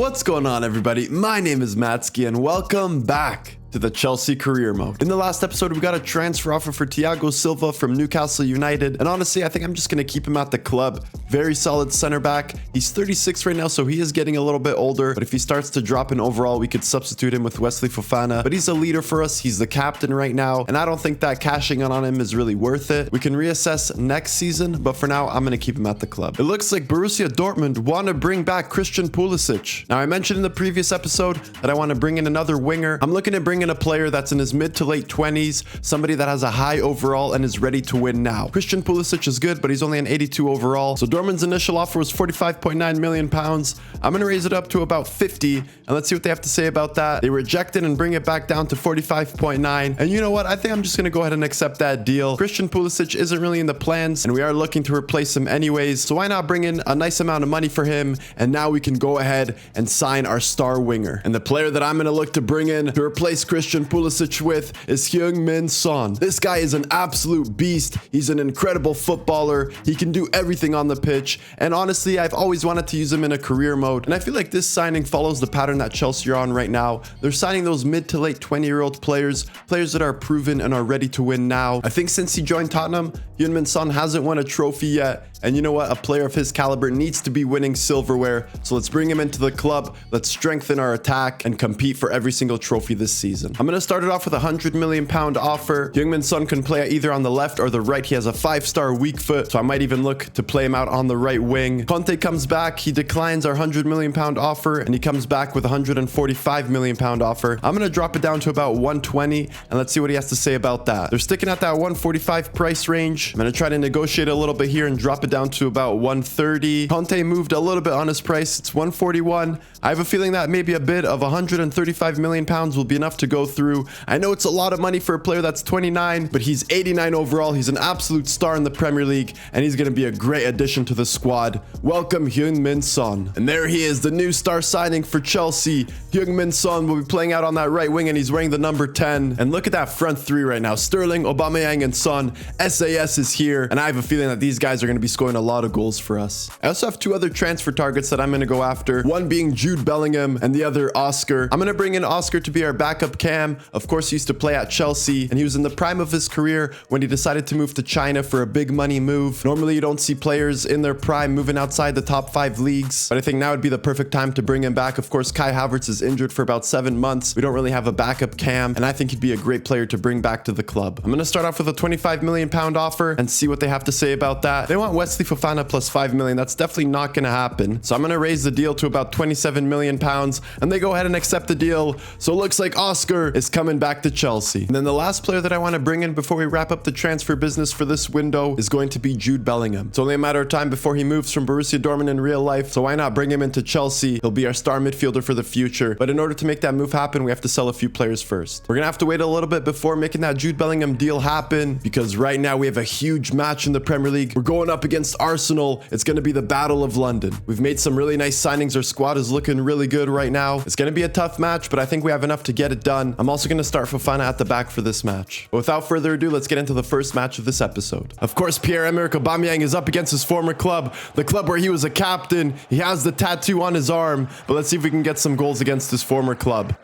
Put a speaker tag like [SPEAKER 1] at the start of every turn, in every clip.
[SPEAKER 1] What's going on, everybody? My name is Matsky and welcome back to the Chelsea career mode. In the last episode, we got a transfer offer for Thiago Silva from Newcastle United, and honestly, I think I'm just going to keep him at the club. Very solid center back. He's 36 right now, so he is getting a little bit older, but if he starts to drop in overall, we could substitute him with Wesley Fofana, but he's a leader for us. He's the captain right now, and I don't think that cashing in on him is really worth it. We can reassess next season, but for now, I'm going to keep him at the club. It looks like Borussia Dortmund want to bring back Christian Pulisic. Now, I mentioned in the previous episode that I want to bring in another winger. I'm looking to bring in a player that's in his mid to late 20s, somebody that has a high overall and is ready to win now. Christian Pulisic is good, but he's only an 82 overall. So Dortmund's initial offer was 45.9 million pounds. I'm going to raise it up to about 50, and let's see what they have to say about that. They reject it and bring it back down to 45.9. And you know what? I think I'm just going to go ahead and accept that deal. Christian Pulisic isn't really in the plans, and we are looking to replace him anyways. So why not bring in a nice amount of money for him? And now we can go ahead and sign our star winger. And the player that I'm going to look to bring in to replace Christian Pulisic with is Heung-min Son. This guy is an absolute beast. He's an incredible footballer. He can do everything on the pitch. And honestly, I've always wanted to use him in a career mode. And I feel like this signing follows the pattern that Chelsea are on right now. They're signing those mid to late 20-year-old players that are proven and are ready to win now. I think since he joined Tottenham, Heung-min Son hasn't won a trophy yet. And you know what? A player of his caliber needs to be winning silverware. So let's bring him into the club. Let's strengthen our attack and compete for every single trophy this season. I'm going to start it off with a £100 million offer. Heung-min Son can play either on the left or the right. He has a 5-star weak foot, so I might even look to play him out on the right wing. Conte comes back. He declines our £100 million offer, and he comes back with a £145 million offer. I'm going to drop it down to about 120, and let's see what he has to say about that. They're sticking at that 145 price range. I'm going to try to negotiate a little bit here and drop it down to about 130. Conte moved a little bit on his price. It's 141. I have a feeling that maybe a bid of 135 million pounds will be enough to go through. I know it's a lot of money for a player that's 29, but he's 89 overall. He's an absolute star in the Premier League, and he's going to be a great addition to the squad. Welcome, Heung-min Son. And there he is, the new star signing for Chelsea. Heung-min Son will be playing out on that right wing, and he's wearing the number 10. And look at that front three right now. Sterling, Aubameyang, and Son. SAS is here, and I have a feeling that these guys are going to be scoring a lot of goals for us. I also have two other transfer targets that I'm going to go after. One being Jude Bellingham, and the other Oscar. I'm going to bring in Oscar to be our backup cam. Of course, he used to play at Chelsea, and he was in the prime of his career when he decided to move to China for a big money move. Normally, you don't see players in their prime moving outside the top 5 leagues, but I think now would be the perfect time to bring him back. Of course, Kai Havertz is injured for about 7 months. We don't really have a backup cam, and I think he'd be a great player to bring back to the club. I'm going to start off with a £25 million offer and see what they have to say about that. They want Wesley Fofana plus 5 million. That's definitely not going to happen. So I'm going to raise the deal to about 27 million pounds, and they go ahead and accept the deal. So it looks like Oscar is coming back to Chelsea. And then the last player that I want to bring in before we wrap up the transfer business for this window is going to be Jude Bellingham. It's only a matter of time before he moves from Borussia Dortmund in real life, so why not bring him into Chelsea? He'll be our star midfielder for the future. But in order to make that move happen, we have to sell a few players first. We're going to have to wait a little bit before making that Jude Bellingham deal happen, because right now we have a huge match in the Premier League. We're going up against Arsenal. It's going to be the Battle of London. We've made some really nice signings. Our squad is looking really good right now. It's going to be a tough match, but I think we have enough to get it done. I'm also going to start Fofana at the back for this match. But without further ado, let's get into the first match of this episode. Of course, Pierre-Emerick Aubameyang is up against his former club, the club where he was a captain. He has the tattoo on his arm, but let's see if we can get some goals against his former club.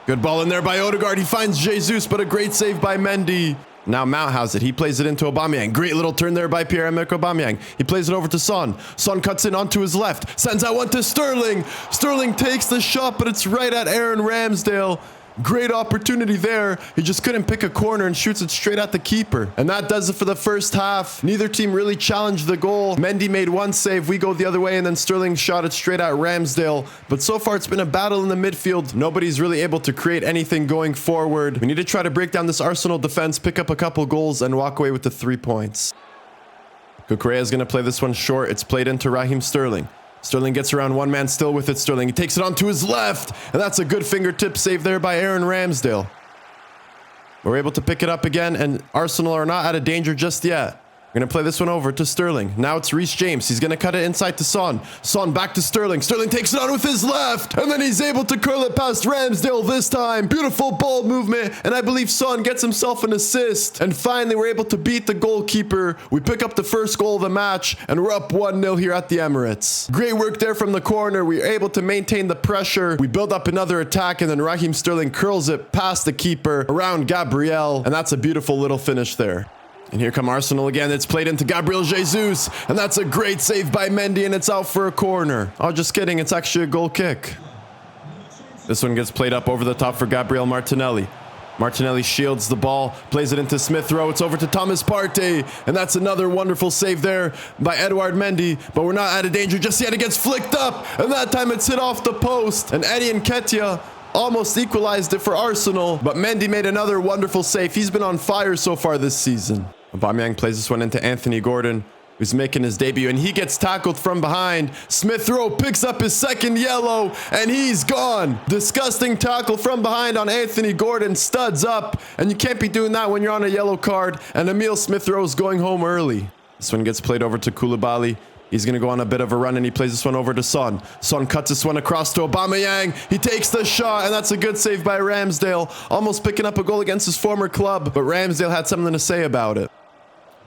[SPEAKER 1] Good ball in there by Odegaard. He finds Jesus, but a great save by Mendy. Now Mount has it. He plays it into Aubameyang. Great little turn there by Pierre-Emerick Aubameyang. He plays it over to Son. Son cuts in onto his left. Sends out one to Sterling. Sterling takes the shot, but it's right at Aaron Ramsdale. Great opportunity there. He just couldn't pick a corner and shoots it straight at the keeper. And that does it for the first half. Neither team really challenged the goal. Mendy made one save. We go the other way, and then Sterling shot it straight at Ramsdale. But so far, it's been a battle in the midfield. Nobody's really able to create anything going forward. We need to try to break down this Arsenal defense, pick up a couple goals, and walk away with the 3 points. Cucurella is going to play this one short. It's played into Raheem Sterling. Sterling gets around one man still with it. Sterling, he takes it onto his left, and that's a good fingertip save there by Aaron Ramsdale. We're able to pick it up again, and Arsenal are not out of danger just yet. We're going to play this one over to Sterling. Now it's Reece James. He's going to cut it inside to Son. Son back to Sterling. Sterling takes it on with his left. And then he's able to curl it past Ramsdale this time. Beautiful ball movement. And I believe Son gets himself an assist. And finally, we're able to beat the goalkeeper. We pick up the first goal of the match. And we're up 1-0 here at the Emirates. Great work there from the corner. We are able to maintain the pressure. We build up another attack. And then Raheem Sterling curls it past the keeper around Gabriel. And that's a beautiful little finish there. And here come Arsenal again. It's played into Gabriel Jesus. And that's a great save by Mendy, and it's out for a corner. Oh, just kidding. It's actually a goal kick. This one gets played up over the top for Gabriel Martinelli. Martinelli shields the ball, plays it into Smith Rowe. It's over to Thomas Partey. And that's another wonderful save there by Edouard Mendy. But we're not out of danger just yet. It gets flicked up. And that time it's hit off the post. And Eddie Nketiah almost equalized it for Arsenal. But Mendy made another wonderful save. He's been on fire so far this season. Aubameyang plays this one into Anthony Gordon, who's making his debut, and he gets tackled from behind. Smith Rowe picks up his second yellow, and he's gone. Disgusting tackle from behind on Anthony Gordon, studs up, and you can't be doing that when you're on a yellow card, and Emile Smith Rowe is going home early. This one gets played over to Koulibaly. He's going to go on a bit of a run, and he plays this one over to Son. Son cuts this one across to Aubameyang. He takes the shot, and that's a good save by Ramsdale. Almost picking up a goal against his former club, but Ramsdale had something to say about it.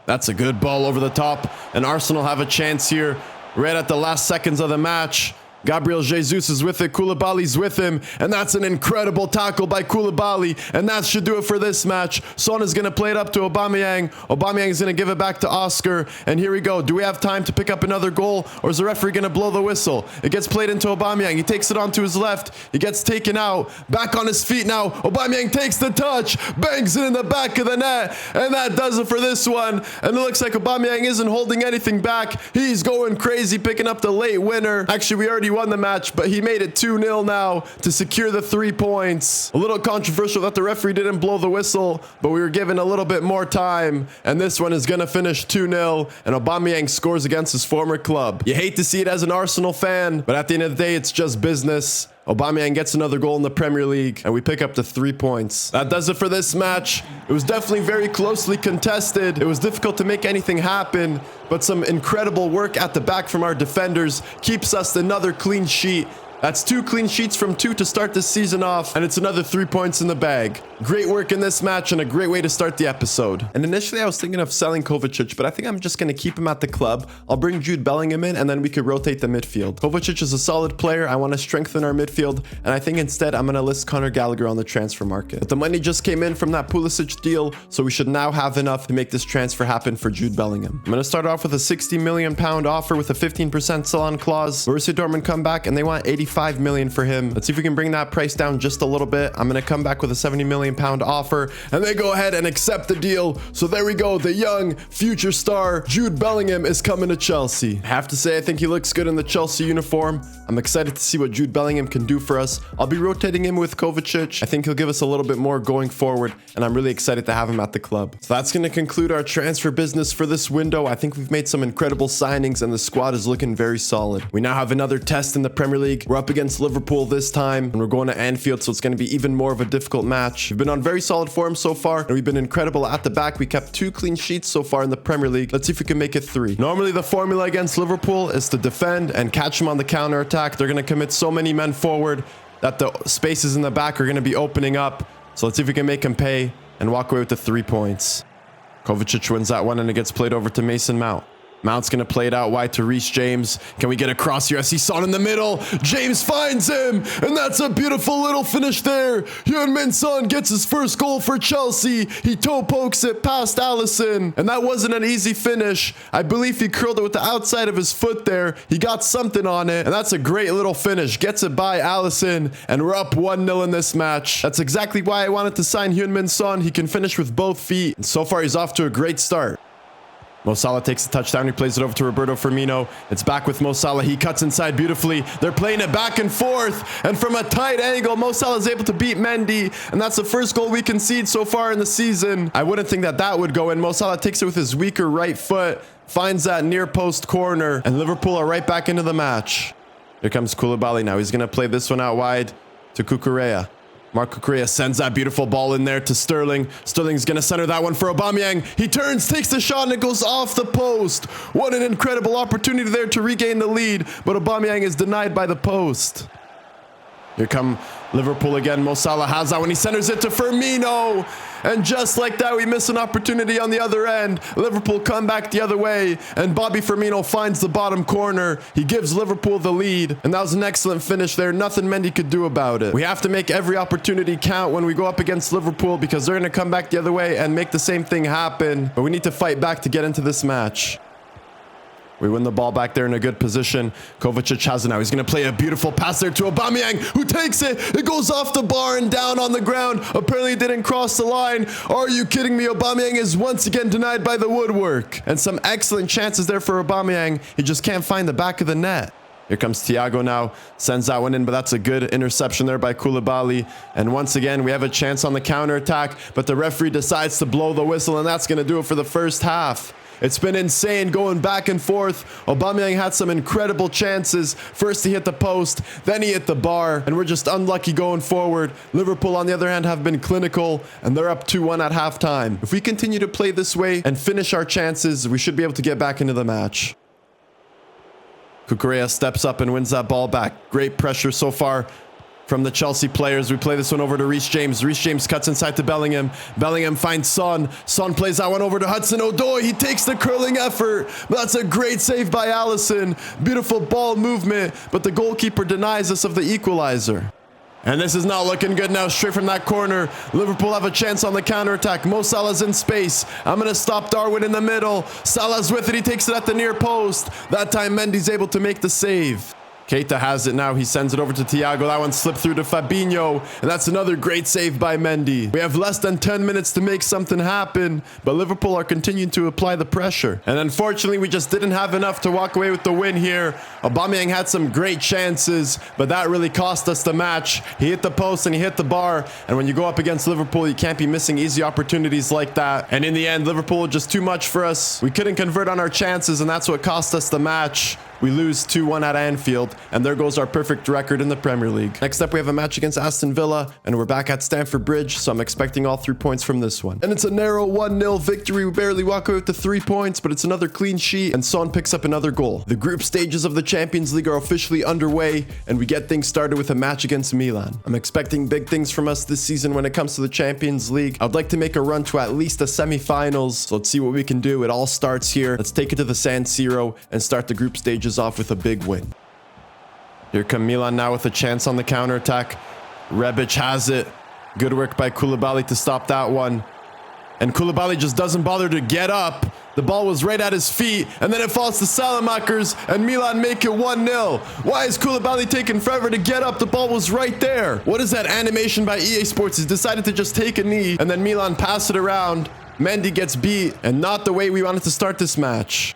[SPEAKER 1] That's a good ball over the top, and Arsenal have a chance here right at the last seconds of the match. Gabriel Jesus is with it. Koulibaly's with him. And that's an incredible tackle by Koulibaly. And that should do it for this match. Son is going to play it up to Aubameyang. Aubameyang is going to give it back to Oscar. And here we go. Do we have time to pick up another goal? Or is the referee going to blow the whistle? It gets played into Aubameyang. He takes it onto his left. He gets taken out. Back on his feet now. Aubameyang takes the touch. Bangs it in the back of the net. And that does it for this one. And it looks like Aubameyang isn't holding anything back. He's going crazy, picking up the late winner. Actually, we already won the match, but he made it 2-0 now to secure the 3 points. A little controversial that the referee didn't blow the whistle, but we were given a little bit more time, and this one is going to finish 2-0, and Aubameyang scores against his former club. You hate to see it as an Arsenal fan, but at the end of the day, it's just business. Aubameyang gets another goal in the Premier League, and we pick up the 3 points. That does it for this match. It was definitely very closely contested. It was difficult to make anything happen, but some incredible work at the back from our defenders keeps us another clean sheet. That's 2 clean sheets from 2 to start this season off, and it's another 3 points in the bag. Great work in this match and a great way to start the episode. And initially I was thinking of selling Kovacic, but I think I'm just going to keep him at the club. I'll bring Jude Bellingham in, and then we could rotate the midfield. Kovacic is a solid player. I want to strengthen our midfield, and I think instead I'm going to list Conor Gallagher on the transfer market. But the money just came in from that Pulisic deal, so we should now have enough to make this transfer happen for Jude Bellingham. I'm going to start off with a £60 million offer with a 15% sell-on clause. Borussia Dortmund come back, and they want 85 million for him. Let's see if we can bring that price down just a little bit. I'm going to come back with a £70 million offer, and they go ahead and accept the deal. So there we go. The young future star Jude Bellingham is coming to Chelsea. I have to say, I think he looks good in the Chelsea uniform. I'm excited to see what Jude Bellingham can do for us. I'll be rotating him with Kovacic. I think he'll give us a little bit more going forward, and I'm really excited to have him at the club. So that's going to conclude our transfer business for this window. I think we've made some incredible signings, and the squad is looking very solid. We now have another test in the Premier League. We're up against Liverpool this time, and we're going to Anfield, so it's going to be even more of a difficult match. We've been on very solid form so far, and we've been incredible at the back. We kept 2 clean sheets so far in the Premier League. Let's see if we can make it 3. Normally, the formula against Liverpool is to defend and catch them on the counter attack. They're going to commit so many men forward that the spaces in the back are going to be opening up. So let's see if we can make him pay and walk away with the 3 points. Kovacic wins that one, and it gets played over to Mason Mount. Mount's going to play it out wide to Reece James. Can we get a cross here? I see Son in the middle. James finds him, and that's a beautiful little finish there. Heung-min Son gets his first goal for Chelsea. He toe pokes it past Alisson, and that wasn't an easy finish. I believe he curled it with the outside of his foot there. He got something on it, and that's a great little finish. Gets it by Alisson, and we're up 1-0 in this match. That's exactly why I wanted to sign Heung-min Son. He can finish with both feet, and so far he's off to a great start. Mo Salah takes the touchdown. He plays it over to Roberto Firmino. It's back with Mo Salah. He cuts inside beautifully. They're playing it back and forth. And from a tight angle, Mo Salah is able to beat Mendy. And that's the first goal we concede so far in the season. I wouldn't think that that would go in. Mo Salah takes it with his weaker right foot. Finds that near post corner. And Liverpool are right back into the match. Here comes Koulibaly now. He's going to play this one out wide to Cucurella. Marco Correa sends that beautiful ball in there to Sterling. Sterling's going to center that one for Aubameyang. He turns, takes the shot, and it goes off the post. What an incredible opportunity there to regain the lead, but Aubameyang is denied by the post. Here come Liverpool again. Mo Salah has that when he centers it to Firmino. And just like that, we miss an opportunity on the other end. Liverpool come back the other way, and Bobby Firmino finds the bottom corner. He gives Liverpool the lead, and that was an excellent finish there. Nothing Mendy could do about it. We have to make every opportunity count when we go up against Liverpool because they're going to come back the other way and make the same thing happen. But we need to fight back to get into this match. We win the ball back there in a good position. Kovacic has it now. He's going to play a beautiful pass there to Aubameyang, who takes it. It goes off the bar and down on the ground. Apparently it didn't cross the line. Are you kidding me? Aubameyang is once again denied by the woodwork. And some excellent chances there for Aubameyang. He just can't find the back of the net. Here comes Thiago now. Sends that one in, but that's a good interception there by Koulibaly. And once again, we have a chance on the counterattack, but the referee decides to blow the whistle, and that's going to do it for the first half. It's been insane going back and forth. Aubameyang had some incredible chances. First he hit the post, then he hit the bar, and we're just unlucky going forward. Liverpool, on the other hand, have been clinical, and they're up 2-1 at halftime. If we continue to play this way and finish our chances, we should be able to get back into the match. Cucurella steps up and wins that ball back. Great pressure so far from the Chelsea players. We play this one over to Reece James. Reece James cuts inside to Bellingham. Bellingham finds Son. Son plays that one over to Hudson-Odoi. He takes the curling effort. That's a great save by Alisson. Beautiful ball movement, but the goalkeeper denies us of the equalizer. And this is not looking good now. Straight from that corner, Liverpool have a chance on the counterattack. Mo Salah's in space. I'm going to stop Darwin in the middle. Salah's with it. He takes it at the near post. That time Mendy's able to make the save. Keita has it now. He sends it over to Thiago. That one slipped through to Fabinho. And that's another great save by Mendy. We have less than 10 minutes to make something happen, but Liverpool are continuing to apply the pressure. And unfortunately, we just didn't have enough to walk away with the win here. Aubameyang had some great chances, but that really cost us the match. He hit the post and he hit the bar. And when you go up against Liverpool, you can't be missing easy opportunities like that. And in the end, Liverpool just too much for us. We couldn't convert on our chances, and that's what cost us the match. We lose 2-1 at Anfield, and there goes our perfect record in the Premier League. Next up, we have a match against Aston Villa, and we're back at Stamford Bridge, so I'm expecting all 3 points from this one. And it's a narrow 1-0 victory. We barely walk away with the 3 points, but it's another clean sheet, and Son picks up another goal. The group stages of the Champions League are officially underway, and we get things started with a match against Milan. I'm expecting big things from us this season when it comes to the Champions League. I'd like to make a run to at least the semi-finals, so let's see what we can do. It all starts here. Let's take it to the San Siro and start the group stages off with a big win. Here come Milan now with a chance on the counterattack. Rebic has it. Good work by Koulibaly to stop that one. And Koulibaly just doesn't bother to get up. The ball was right at his feet, and then it falls to Salamakers, and Milan make it 1-0. Why is Koulibaly taking forever to get up? The ball was right there. What is that animation by EA Sports? He's decided to just take a knee, and then Milan pass it around. Mendy gets beat, and not the way we wanted to start this match.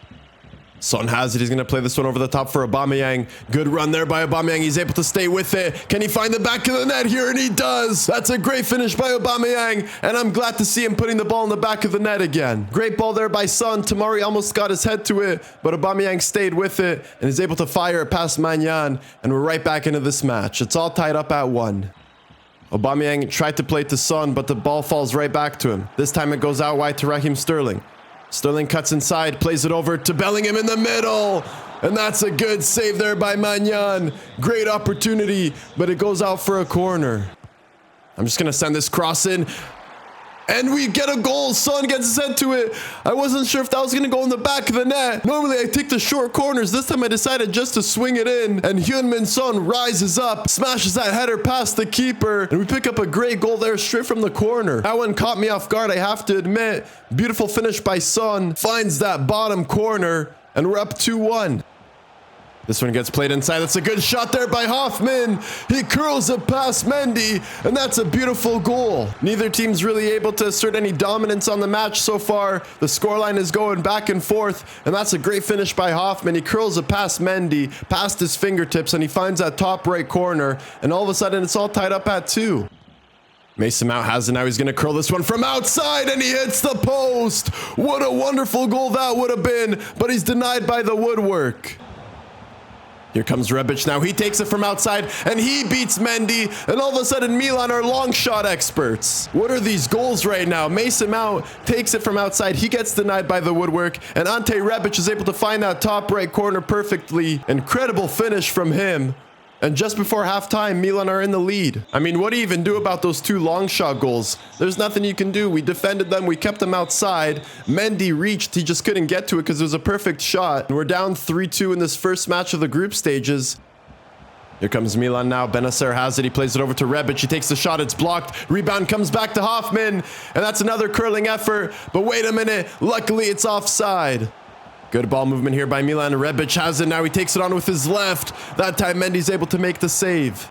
[SPEAKER 1] Son has it. He's going to play this one over the top for Aubameyang. Good run there by Aubameyang. He's able to stay with it. Can he find the back of the net here? And he does. That's a great finish by Aubameyang. And I'm glad to see him putting the ball in the back of the net again. Great ball there by Son. Tamari almost got his head to it, but Aubameyang stayed with it and is able to fire it past Magnan. And we're right back into this match. It's all tied up at 1. Aubameyang tried to play to Son, but the ball falls right back to him. This time it goes out wide to Raheem Sterling. Sterling cuts inside, plays it over to Bellingham in the middle. And that's a good save there by Magnan. Great opportunity, but it goes out for a corner. I'm just going to send this cross in. And we get a goal. Son gets his head to it. I wasn't sure if that was going to go in the back of the net. Normally, I take the short corners. This time, I decided just to swing it in. And Heung-min Son rises up, smashes that header past the keeper. And we pick up a great goal there straight from the corner. That one caught me off guard, I have to admit. Beautiful finish by Son. Finds that bottom corner. And we're up 2-1. This one gets played inside. That's a good shot there by Hoffman. He curls it past Mendy, and that's a beautiful goal. Neither team's really able to assert any dominance on the match so far. The scoreline is going back and forth, and that's a great finish by Hoffman. He curls it past Mendy, past his fingertips, and he finds that top right corner, and all of a sudden it's all tied up at 2. Mason Mount has it now. He's going to curl this one from outside, and he hits the post. What a wonderful goal that would have been, but he's denied by the woodwork. Here comes Rebic now. He takes it from outside and he beats Mendy. And all of a sudden, Milan are long shot experts. What are these goals right now? Mason Mount takes it from outside. He gets denied by the woodwork. And Ante Rebic is able to find that top right corner perfectly. Incredible finish from him. And just before halftime, Milan are in the lead. I mean, what do you even do about those two long shot goals? There's nothing you can do. We defended them. We kept them outside. Mendy reached. He just couldn't get to it because it was a perfect shot. And we're down 3-2 in this first match of the group stages. Here comes Milan now. Benacer has it. He plays it over to Rebic. He takes the shot. It's blocked. Rebound comes back to Hoffman. And that's another curling effort. But wait a minute. Luckily, it's offside. Good ball movement here by Milan. Rebic has it now. He takes it on with his left. That time Mendy's able to make the save.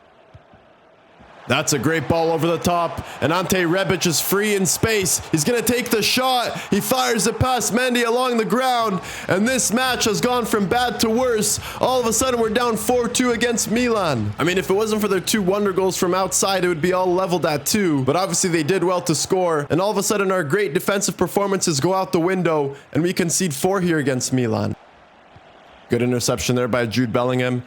[SPEAKER 1] That's a great ball over the top. And Ante Rebic is free in space. He's going to take the shot. He fires it past Mendy along the ground. And this match has gone from bad to worse. All of a sudden, we're down 4-2 against Milan. I mean, if it wasn't for their two wonder goals from outside, it would be all leveled at 2. But obviously, they did well to score. And all of a sudden, our great defensive performances go out the window. And we concede 4 here against Milan. Good interception there by Jude Bellingham.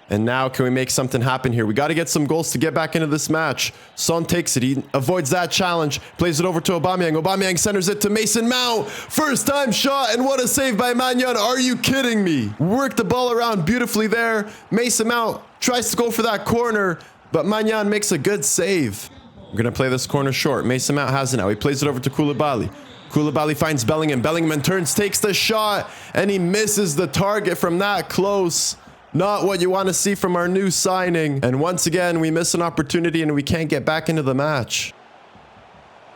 [SPEAKER 1] And now can we make something happen here? We got to get some goals to get back into this match. Son takes it. He avoids that challenge. Plays it over to Aubameyang. Aubameyang centers it to Mason Mount. First time shot. And what a save by Magnan. Are you kidding me? Worked the ball around beautifully there. Mason Mount tries to go for that corner. But Magnan makes a good save. We're going to play this corner short. Mason Mount has it now. He plays it over to Koulibaly. Koulibaly finds Bellingham. Bellingham turns, takes the shot. And he misses the target from that close. Not what you want to see from our new signing. And once again, we miss an opportunity and we can't get back into the match.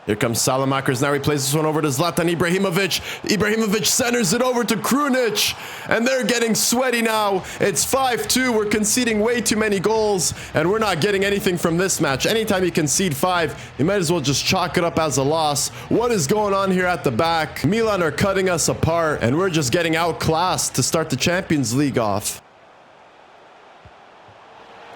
[SPEAKER 1] Here comes Salamakers. Now he plays this one over to Zlatan Ibrahimovic. Ibrahimovic centers it over to Krunic. And they're getting sweaty now. It's 5-2. We're conceding way too many goals. And we're not getting anything from this match. Anytime you concede 5, you might as well just chalk it up as a loss. What is going on here at the back? Milan are cutting us apart. And we're just getting outclassed to start the Champions League off.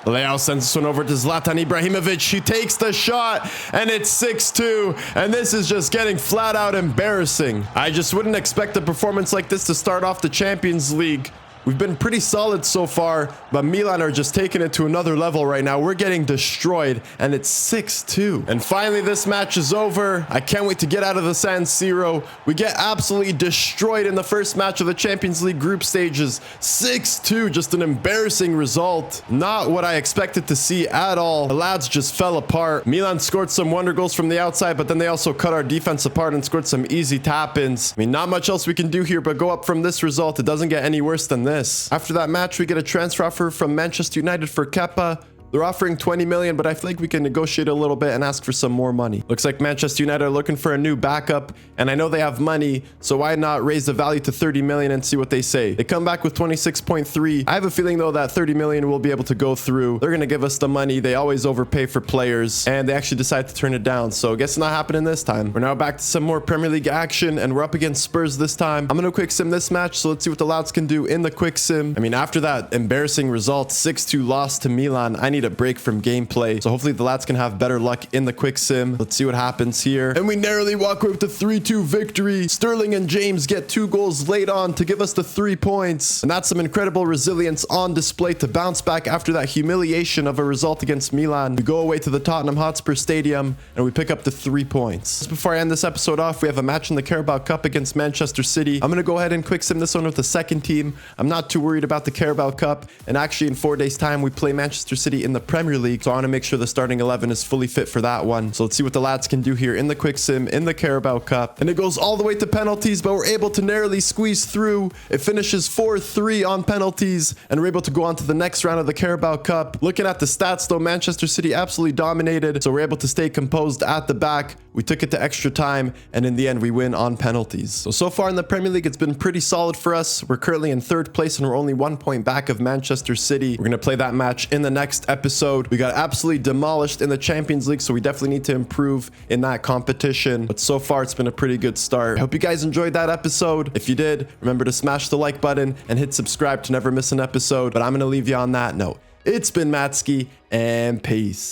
[SPEAKER 1] Leao sends this one over to Zlatan Ibrahimovic. He takes the shot, and it's 6-2. And this is just getting flat out embarrassing. I just wouldn't expect a performance like this to start off the Champions League. We've been pretty solid so far, but Milan are just taking it to another level right now. We're getting destroyed, and it's 6-2. And finally, this match is over. I can't wait to get out of the San Siro. We get absolutely destroyed in the first match of the Champions League group stages. 6-2, just an embarrassing result. Not what I expected to see at all. The lads just fell apart. Milan scored some wonder goals from the outside, but then they also cut our defense apart and scored some easy tap-ins. I mean, not much else we can do here but go up from this result. It doesn't get any worse than this. After that match, we get a transfer offer from Manchester United for Kepa. They're offering 20 million, but I feel like we can negotiate a little bit and ask for some more money. Looks like Manchester United are looking for a new backup, and I know they have money, so why not raise the value to 30 million and see what they say? They come back with 26.3. I have a feeling, though, that 30 million will be able to go through. They're going to give us the money. They always overpay for players, and they actually decide to turn it down, so I guess it's not happening this time. We're now back to some more Premier League action, and we're up against Spurs this time. I'm going to quick sim this match, so let's see what the Louds can do in the quick sim. I mean, after that embarrassing result, 6-2 loss to Milan, I need a break from gameplay. So hopefully the lads can have better luck in the quick sim. Let's see what happens here. And we narrowly walk away with the 3-2 victory. Sterling and James get 2 goals late on to give us the 3 points. And that's some incredible resilience on display to bounce back after that humiliation of a result against Milan. We go away to the Tottenham Hotspur Stadium and we pick up the 3 points. Just before I end this episode off, we have a match in the Carabao Cup against Manchester City. I'm going to go ahead and quick sim this one with the second team. I'm not too worried about the Carabao Cup. And actually in 4 days time, we play Manchester City in the Premier League. So I want to make sure the starting 11 is fully fit for that one. So let's see what the lads can do here in the quick sim in the Carabao Cup. And it goes all the way to penalties, but we're able to narrowly squeeze through. It finishes 4-3 on penalties, and we're able to go on to the next round of the Carabao Cup. Looking at the stats though, Manchester City absolutely dominated, so we're able to stay composed at the back. We took it to extra time, and in the end, we win on penalties. So far in the Premier League, it's been pretty solid for us. We're currently in 3rd place, and we're only 1 point back of Manchester City. We're going to play that match in the next episode. We got absolutely demolished in the Champions League, so we definitely need to improve in that competition. But so far, it's been a pretty good start. I hope you guys enjoyed that episode. If you did, remember to smash the like button and hit subscribe to never miss an episode. But I'm going to leave you on that note. It's been Matsky, and peace.